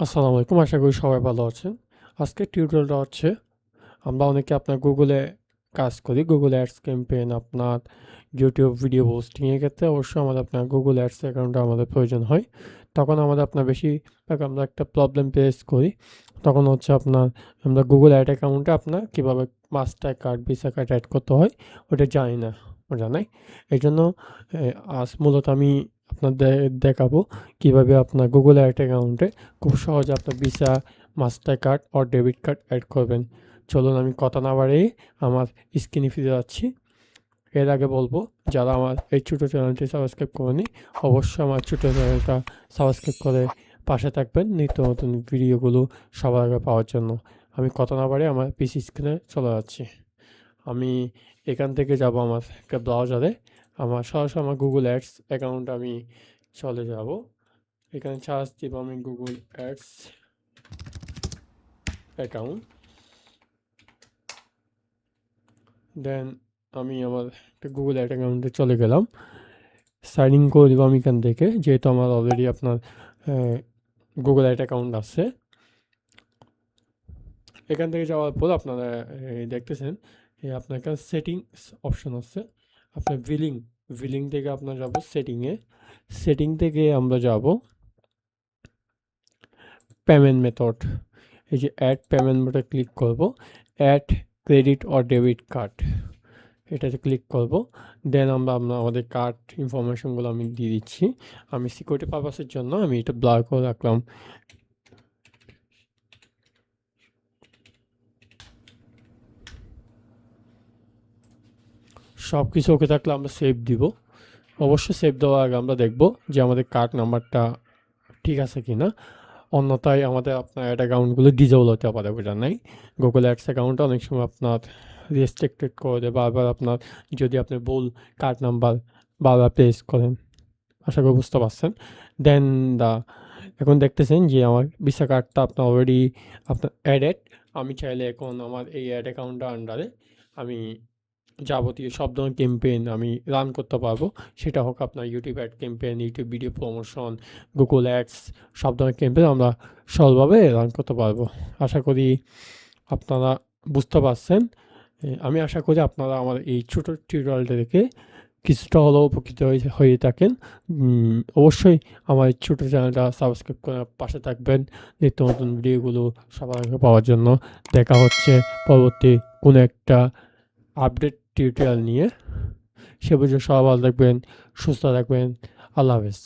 আসসালামু আলাইকুম। আশা করি সবাই ভালো আছেন। আজকের টিউটোরিয়ালটা হচ্ছে আমরা অনেকে আপনার গুগলে কাজ করি। গুগল অ্যাডস ক্যাম্পেইন আপনার ইউটিউব ভিডিও পোস্টিং এর ক্ষেত্রে অবশ্যই আমাদের আপনার গুগল অ্যাডস অ্যাকাউন্টটা আমাদের প্রয়োজন হয়। তখন আমাদের আপনার বেশিরভাগ আমরা একটা প্রবলেম ফেস করি। তখন হচ্ছে আপনার আমরা গুগল অ্যাড অ্যাকাউন্টে আপনার কীভাবে Mastercard, Visa card add করতে হয় ওটা জানি না, জানাই। এইজন্য আজ মূলত আমি আপনাদের দেখাবো কীভাবে আপনার গুগল অ্যাড অ্যাকাউন্টে খুব সহজে আপনার ভিসা, মাস্টার কার্ড আর ডেবিট কার্ড অ্যাড করবেন। চলুন আমি কথা না বাড়িয়ে আমার স্ক্রিনে ফিরে যাচ্ছি। এর আগে বলবো, যারা আমার এই ছোটো চ্যানেলটি সাবস্ক্রাইব করেনি অবশ্যই আমার ছোটো চ্যানেলটা সাবস্ক্রাইব করে পাশে থাকবেন নিত্য নতুন ভিডিওগুলো সবার আগে পাওয়ার জন্য। আমি কথা না বাড়িয়ে আমার পিসি স্ক্রিনে চলে যাচ্ছি। আমি এখান থেকে যাব আমার একটা ব্রাউজারে। আমার সরাসরি আমার গুগল অ্যাডস অ্যাকাউন্ট আমি চলে যাব। এখানে সার্চ দিব আমি গুগল অ্যাডস অ্যাকাউন্ট। দেন আমি আমার একটা গুগল অ্যাড অ্যাকাউন্টে চলে গেলাম। সাইন ইন করে দেবো আমি এখান থেকে, যেহেতু আমার অলরেডি আপনার গুগল অ্যাড অ্যাকাউন্ট আছে। এখান থেকে যাওয়ার পর আপনারা দেখতেছেন আপনার এখানে সেটিংস অপশন আছে। আপনার বিলিং থেকে আপনার যাব সেটিংয়ে। সেটিং থেকে আমরা যাব পেমেন্ট মেথড। এই যে অ্যাড পেমেন্ট মেথড ক্লিক করব। Add credit or debit card এটাতে ক্লিক করব। দেন আমরা আমাদের কার্ড ইনফরমেশনগুলো আমি দিয়ে দিচ্ছি। আমি সিকিউরিটি পারপাসের জন্য আমি এটা ব্লার করে রাখলাম। সব কিছু ওকে থাকলে আমরা সেভ দিব। অবশ্যই সেভ দেওয়ার আগে আমরা দেখব যে আমাদের কার্ড নাম্বারটা ঠিক আছে কি না। অন্যথায় আমাদের আপনার অ্যাড অ্যাকাউন্টগুলো ডিজেবল হতে পারে, বোঝা নাই। গুগল অ্যাডস অ্যাকাউন্টটা অনেক সময় আপনার রেস্ট্রিক্টেড করে দেয় বারবার আপনার, যদি আপনি ভুল কার্ড নাম্বার বারবার প্রেস করেন। আশা করি বুঝতে পারছেন। দেন এখন দেখতেছেন যে আমার ভিসা কার্ডটা আপনার অলরেডি আপনার অ্যাডেড। আমি চাইলে এখন আমার এই অ্যাড অ্যাকাউন্টটার আন্ডারে আমি যাবতীয় সব ধরনের ক্যাম্পেইন আমি রান করতে পারবো। সেটা হোক আপনার YouTube ad campaign, YouTube video promotion, Google ads, সব ধরনের ক্যাম্পেইন আমরা সহজভাবে রান করতে পারবো। আশা করি আপনারা বুঝতে পারছেন। আমি আশা করি আপনারা আমার এই ছোটো টিউটোরিয়ালটা দেখে কিছুটা হলেও উপকৃত হয়ে থাকেন। অবশ্যই আমার এই ছোটো চ্যানেলটা সাবস্ক্রাইব করে পাশে থাকবেন নিত্য নতুন ভিডিওগুলো সবার আগে পাওয়ার জন্য। দেখা হচ্ছে পরবর্তী কোনো একটা আপডেট টিউটোরিয়াল নিয়ে। সে পর্যন্ত সবাই ভালো থাকবেন, সুস্থ থাকবেন। আল্লাহ হাফেজ।